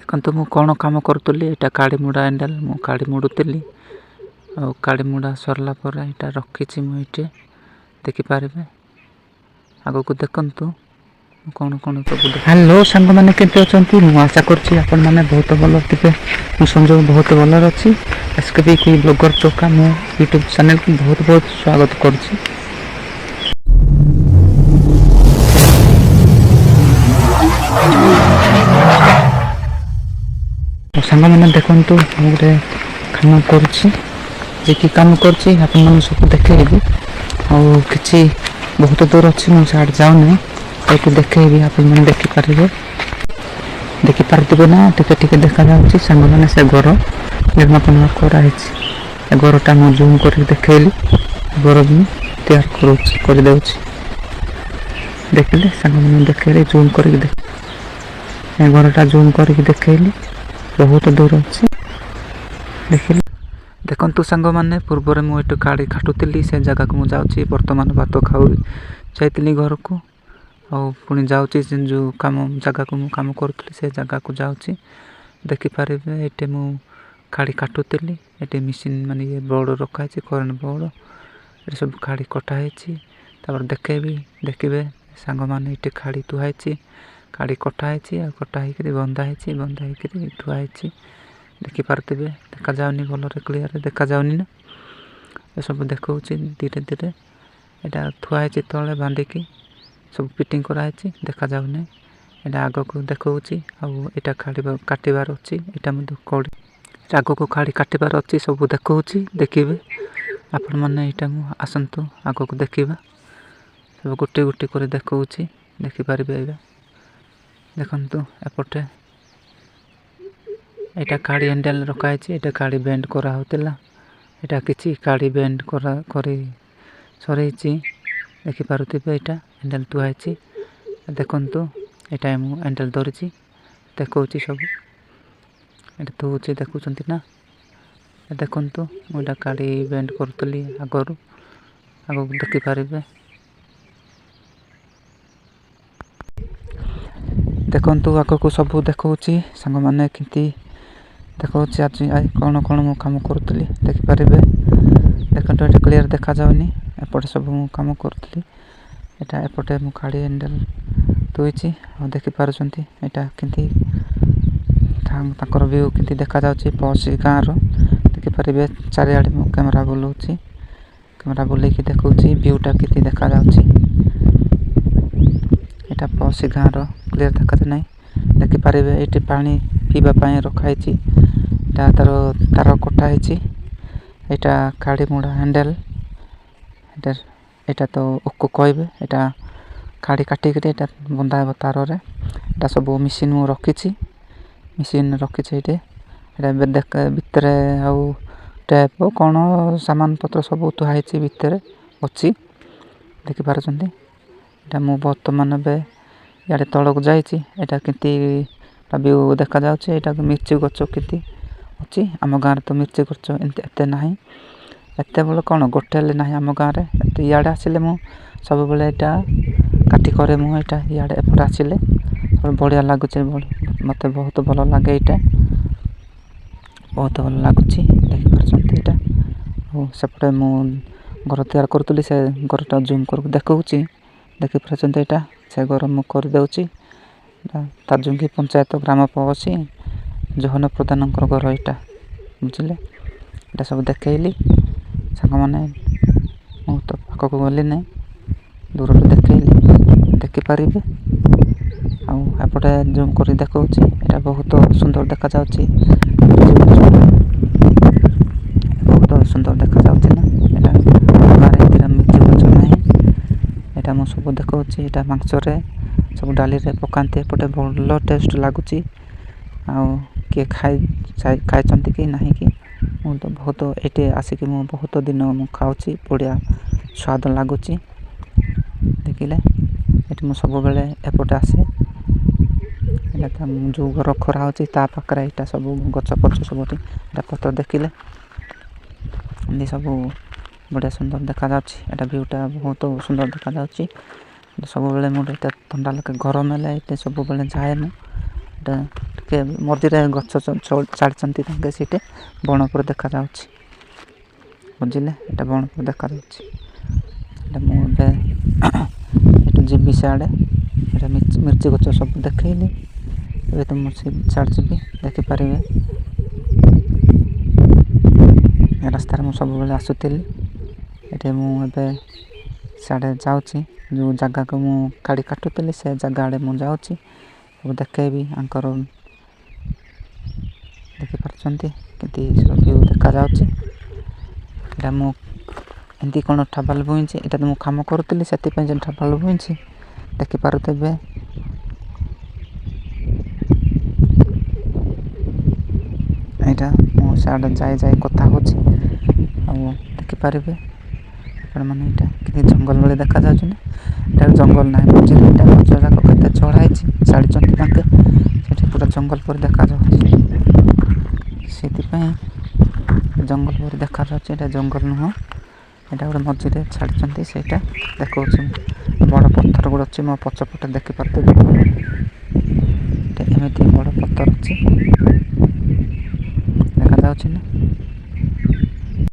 ଦେଖନ୍ତୁ ମୁଁ କ'ଣ କାମ କରୁଥିଲି। ଏଇଟା କାଡ଼ି ମୁଡ଼ା ହ୍ୟାଣ୍ଡେଲ୍ ମୁଁ କାଡ଼ି ମୁଡ଼ୁଥିଲି। ଆଉ କାଡ଼ି ମୁଡ଼ା ସରିଲା ପରେ ଏଇଟା ରଖିଛି ମୁଁ ଏଇଠି ଦେଖିପାରିବେ। ଆଗକୁ ଦେଖନ୍ତୁ କ'ଣ ସବୁ। ହ୍ୟାଲୋ ସାଙ୍ଗମାନେ, କେମିତି ଅଛନ୍ତି? ମୁଁ ଆଶା କରୁଛି ଆପଣମାନେ ବହୁତ ଭଲ ଥିବେ। ମୁଁ ସଂଯୋଗ ବହୁତ ଭଲରେ ଅଛି। ଏସ୍କେବି କୁଇ ବ୍ଲଗର ଚୋକା ମୁଁ ୟୁଟ୍ୟୁବ୍ ଚ୍ୟାନେଲ୍କୁ ବହୁତ ସ୍ୱାଗତ କରୁଛି। ସାଙ୍ଗମାନେ ଦେଖନ୍ତୁ, ମୁଁ ଗୋଟେ କାମ କରୁଛି। ଯେ କି କାମ କରୁଛି ଆପଣମାନଙ୍କୁ ସବୁ ଦେଖେଇବି। ଆଉ କିଛି ବହୁତ ଦୂର ଅଛି, ମୁଁ ସିଆଡ଼େ ଯାଉନି। ଏଇଠି ଦେଖେଇବି, ଆପଣମାନେ ଦେଖିପାରୁଥିବେ ନା? ଟିକେ ଦେଖାଯାଉଛି ସାଙ୍ଗମାନେ। ସେ ଘର ନିର୍ମାଣ କରାହେଇଛି। ଏ ଘରଟା ମୁଁ ଜୁମ୍ କରିକି ଦେଖେଇଲି। ଘର ମୁଁ ତିଆରି କରିଦେଉଛି। ଦେଖିଲେ ସାଙ୍ଗମାନେ, ଦେଖେଇଲି ଜୁମ୍ କରିକି ଏ ଘରଟା ଜୁମ୍ କରିକି ଦେଖେଇଲି। ବହୁତ ଦୂର ଅଛି, ଦେଖିଲେ। ଦେଖନ୍ତୁ ସାଙ୍ଗମାନେ, ପୂର୍ବରେ ମୁଁ ଏଠୁ କାଡ଼ି କାଟୁଥିଲି। ସେ ଜାଗାକୁ ମୁଁ ଯାଉଛି। ବର୍ତ୍ତମାନ ଭାତ ଖାଉ ଯାଇଥିଲି ଘରକୁ। ଆଉ ପୁଣି ଯାଉଛି ଯେଉଁ ଜାଗାକୁ ମୁଁ କାମ କରୁଥିଲି ସେ ଜାଗାକୁ ଯାଉଛି। ଦେଖିପାରିବେ ଏଠି ମୁଁ କାଡ଼ି କାଟୁଥିଲି। ଏଠି ମେସିନ୍ ମାନେ ଇଏ ବୋର୍ଡ଼ ରଖାହେଇଛି, କରେଣ୍ଟ ବୋର୍ଡ଼। ଏଠି ସବୁ କାଡ଼ି କଟା ହେଇଛି। ତାପରେ ଦେଖିବେ ସାଙ୍ଗମାନେ, ଏଠି କାଡ଼ି ଥୁଆ ହେଇଛି। କାଡ଼ି କଟା ହେଇଛି ଆଉ କଟା ହେଇକିରି ବନ୍ଧା ହେଇକିରି ଥୁଆ ହେଇଛି। ଦେଖିପାରୁଥିବେ। ଦେଖାଯାଉନି ଭଲରେ, କ୍ଲିୟରରେ ଦେଖାଯାଉନି ନା? ଏସବୁ ଦେଖାଉଛି ଧୀରେ। ଏଇଟା ଥୁଆ ହେଇଛି ତଳେ ବାନ୍ଧିକି, ସବୁ ଫିଟିଂ କରାହେଇଛି। ଦେଖାଯାଉନି। ଏଇଟା ଆଗକୁ ଦେଖାଉଛି। ଆଉ ଏଇଟା କାଟିବାର ଅଛି। ଏଇଟା ମଧ୍ୟ ଆଗକୁ କାଡ଼ି କାଟିବାର ଅଛି। ସବୁ ଦେଖାଉଛି, ଦେଖିବେ ଆପଣମାନେ। ଏଇଟା ମୁଁ ଆସନ୍ତୁ ଆଗକୁ ଦେଖିବା। ସବୁ ଗୋଟି କରି ଦେଖାଉଛି, ଦେଖିପାରିବେ। ଏଇଟା ଦେଖନ୍ତୁ ଏପଟେ ଏଇଟା କାଡ଼ି ହ୍ୟାଣ୍ଡେଲ୍ ରଖାହେଇଛି। ଏଇଟା କାଡ଼ି ବେଣ୍ଡ କରାହେଉଥିଲା। ଏଇଟା କିଛି କାଡ଼ି ବେଣ୍ଡ କରି ସରେଇଛି। ଦେଖିପାରୁଥିବେ ଏଇଟା ହ୍ୟାଣ୍ଡେଲ୍ ଥୁଆ ହେଇଛି। ଦେଖନ୍ତୁ ଏଇଟା ମୁଁ ହ୍ୟାଣ୍ଡେଲ୍ ଧରିଛି, ଦେଖାଉଛି ସବୁ। ଏଇଟା ଥୁଉଛି, ଦେଖୁଛନ୍ତି ନା? ଦେଖନ୍ତୁ ମୁଁ ଏଇଟା କାଡ଼ି ବେଣ୍ଡ କରୁଥିଲି ଆଗକୁ ଦେଖିପାରିବେ। ଦେଖନ୍ତୁ ଆଗକୁ ସବୁ ଦେଖାଉଛି ସାଙ୍ଗମାନେ। କେମିତି ଦେଖାଉଛି ଆଜି କ'ଣ ମୁଁ କାମ କରୁଥିଲି ଦେଖିପାରିବେ। ଦେଖନ୍ତୁ ଏଇଟା କ୍ଲିୟର ଦେଖାଯାଉନି। ଏପଟେ ସବୁ ମୁଁ କାମ କରୁଥିଲି। ଏପଟେ ମୁଁ କାଡ଼ି ହ୍ୟାଣ୍ଡେଲ୍ ଥୋଇଛି। ଆଉ ଦେଖିପାରୁଛନ୍ତି ଏଇଟା କେମିତି ତାଙ୍କର ଭିଉ କେମିତି ଦେଖାଯାଉଛି ପଡ଼ୋଶୀ ଗାଁର। ଦେଖିପାରିବେ ଚାରିଆଡ଼େ ମୁଁ କ୍ୟାମେରା ବୁଲଉଛି। କ୍ୟାମେରା ବୁଲେଇକି ଦେଖାଉଛି ଭିଉଟା କେମିତି ଦେଖାଯାଉଛି। ଏଇଟା ପଡ଼ୋଶୀ ଗାଁର, କ୍ଲିୟର ଦେଖାଯାଉ ନାହିଁ। ଦେଖିପାରିବେ ଏଇଠି ପାଣି ପିଇବା ପାଇଁ ରଖାହେଇଛି। ତାର କଟା ହେଇଛି। ଏଇଟା କାଡ଼ି ମୁଡ଼ା ହ୍ୟାଣ୍ଡେଲ୍। ଏଇଟା ତ କହିବେ। ଏଇଟା କାଡ଼ି କାଟିକିରି ଏଇଟା ବନ୍ଧା ହେବ ତାରରେ। ଏଇଟା ସବୁ ମେସିନ୍ ମୁଁ ରଖିଛି ଏଇଠି। ଏଇଟା ଭିତରେ ଆଉ ଟେପ୍ କ'ଣ ସାମାନ ପତ୍ର ସବୁ ଥୁଆ ହେଇଛି ଭିତରେ ଅଛି। ଦେଖିପାରୁଛନ୍ତି। ଏଇଟା ମୁଁ ବର୍ତ୍ତମାନ ଏବେ ଇଆଡ଼େ ତଳକୁ ଯାଇଛି। ଏଇଟା କେମିତି ଭିଉ ଦେଖାଯାଉଛି। ଏଇଟା ମିର୍ଚି ଗଛ କେମିତି ଅଛି। ଆମ ଗାଁରେ ତ ମିର୍ଚି ଗଛ ଏତେ ନାହିଁ। ଏତେବେଳେ କ'ଣ ଗୋଟେ ହେଲେ ନାହିଁ ଆମ ଗାଁରେ। ଇଆଡ଼େ ଆସିଲେ ମୁଁ ସବୁବେଳେ ଏଇଟା କାଟି କରେ। ମୁଁ ଏଇଟା ଇଆଡ଼େ ଏପଟେ ଆସିଲେ ବଢ଼ିଆ ଲାଗୁଛି। ମୋତେ ବହୁତ ଭଲ ଲାଗେ। ଏଇଟା ବହୁତ ଭଲ ଲାଗୁଛି। ଦେଖିପାରୁଛନ୍ତି ଏଇଟା। ଆଉ ସେପଟେ ମୁଁ ଘର ତିଆରି କରୁଥିଲି। ସେ ଘରଟା ଜୁମ୍ କରିକି ଦେଖାଉଛି। ଦେଖିପାରୁଛନ୍ତି ଏଇଟା ସେ ଘର ମୁଁ କରିଦେଉଛି। ତାଜୁଙ୍ଗି ପଞ୍ଚାୟତ ଗ୍ରାମ ପଡ଼ୋଶୀ ଜହନ ପ୍ରଧାନଙ୍କର ଘର ଏଇଟା, ବୁଝିଲେ। ଏଇଟା ସବୁ ଦେଖେଇଲି ସାଙ୍ଗମାନେ। ମୁଁ ତ ପାଖକୁ ଗଲି ନାହିଁ, ଦୂରରୁ ଦେଖେଇଲି, ଦେଖିପାରିବେ। ଆଉ ଏପଟେ ଜୁମ୍ କରି ଦେଖାଉଛି। ଏଇଟା ବହୁତ ସୁନ୍ଦର ଦେଖାଯାଉଛି। ବହୁତ ସୁନ୍ଦର ଦେଖାଯାଉଛି ନା? ଏଇଟା ମିର୍ଚି ଗଛ ନାହିଁ। ଏଇଟା ମୁଁ ସବୁ ଦେଖାଉଛି। ଏଇଟା ମାଂସରେ ସବୁ ଡାଲିରେ ପକାନ୍ତି। ଏପଟେ ଭଲ ଟେଷ୍ଟ ଲାଗୁଛି। ଆଉ କିଏ ଖାଇଛନ୍ତି କି ନାହିଁ କି? ମୁଁ ତ ବହୁତ ଏଇଠି ଆସିକି ମୁଁ ବହୁତ ଦିନ ମୁଁ ଖାଉଛି। ବଢ଼ିଆ ସ୍ୱାଦ ଲାଗୁଛି। ଦେଖିଲେ ଏଠି ମୁଁ ସବୁବେଳେ ଏପଟେ ଆସେ। ଏଇଟା ଯେଉଁ ଘର ଖରା ହେଉଛି ତା ପାଖରେ ଏଇଟା ସବୁ ଗଛ ସବୁଠି ଏଇଟା ପତ୍ର ଦେଖିଲେ ଏମିତି ସବୁ ବଢ଼ିଆ ସୁନ୍ଦର ଦେଖାଯାଉଛି। ଏଇଟା ଭିଉଟା ବହୁତ ସୁନ୍ଦର ଦେଖାଯାଉଛି। ସବୁବେଳେ ମୁଁ ଏଇଟା ଥଣ୍ଡା ଲାଗେ, ଗରମ ହେଲେ ଏଇଟା ସବୁବେଳେ ଯାଏ ମୁଁ। ଏଇଟା ଟିକେ ମଝିରେ ଗଛ ଛାଡ଼ିଛନ୍ତି ତାଙ୍କେ ସେଇଠି ବଣ ଉପରେ ଦେଖାଯାଉଛି, ବୁଝିଲେ? ଏଇଟା ବଣ ଉପରେ ଦେଖାଯାଉଛି। ଏଇଟା ମୁଁ ଏବେ ଏଠୁ ଯିବି ସିଆଡ଼େ, ଏଇଟା ମିର୍ଚି ଗଛ ସବୁ ଦେଖେଇଲି। ଏବେ ତ ମୁଁ ସିଆଡ଼େ ଯିବି, ଦେଖିପାରିବେ ଏ ରାସ୍ତାରେ ମୁଁ ସବୁବେଳେ ଆସୁଥିଲି। ଏଠି ମୁଁ ଏବେ ସିଆଡ଼େ ଯାଉଛି, ଯେଉଁ ଜାଗାକୁ ମୁଁ ଗାଡ଼ି କାଟୁଥିଲି ସେ ଜାଗା ଆଡ଼େ ମୁଁ ଯାଉଛି। ସବୁ ଦେଖେଇବି ଆଙ୍କର, ଦେଖିପାରୁଛନ୍ତି କେମିତି ସବୁ ଦେଖାଯାଉଛି। ଏଇଟା ମୁଁ ଏମିତି କ'ଣ ଠାବାଲ ବୁଣିଛି, ଏଇଟା ତ ମୁଁ କାମ କରୁଥିଲି ସେଥିପାଇଁ ଯେ ଠାବାଲ ବୁଣିଛି, ଦେଖିପାରୁଥିବେ। ଏଇଟା ମୁଁ ସିଆଡ଼େ ଯାଇ କଥା ହେଉଛି, ଆଉ ଦେଖିପାରିବେ ଆପଣମାନେ ଏଇଟା କେତେ ଜଙ୍ଗଲ ଭଳି ଦେଖାଯାଉଛି ନା। ଏଇଟା ଜଙ୍ଗଲ ନାହିଁ, ମଝିରେ ଏଇଟା ଗଛ ଯାକ କେତେ ଚଢ଼ା ହେଇଛି, ଛାଡ଼ିଛନ୍ତି ତାଙ୍କେ, ସେଠି ପୁରା ଜଙ୍ଗଲ ପରି ଦେଖାଯାଉଛି। ସେଥିପାଇଁ ଜଙ୍ଗଲ ପରି ଦେଖାଯାଉଛି, ଏଇଟା ଜଙ୍ଗଲ ନୁହଁ, ଏଇଟା ଗୋଟେ ମଝିରେ ଛାଡ଼ିଛନ୍ତି, ସେଇଟା ଦେଖାଉଛି। ବଡ଼ ପଥର ଗୋଟେ ଅଛି ମୋ ପଛପଟେ ଦେଖିପାରୁଥିବେ, ଏମିତି ବଡ଼ ପଥର ଅଛି, ଦେଖାଯାଉଛି ନା।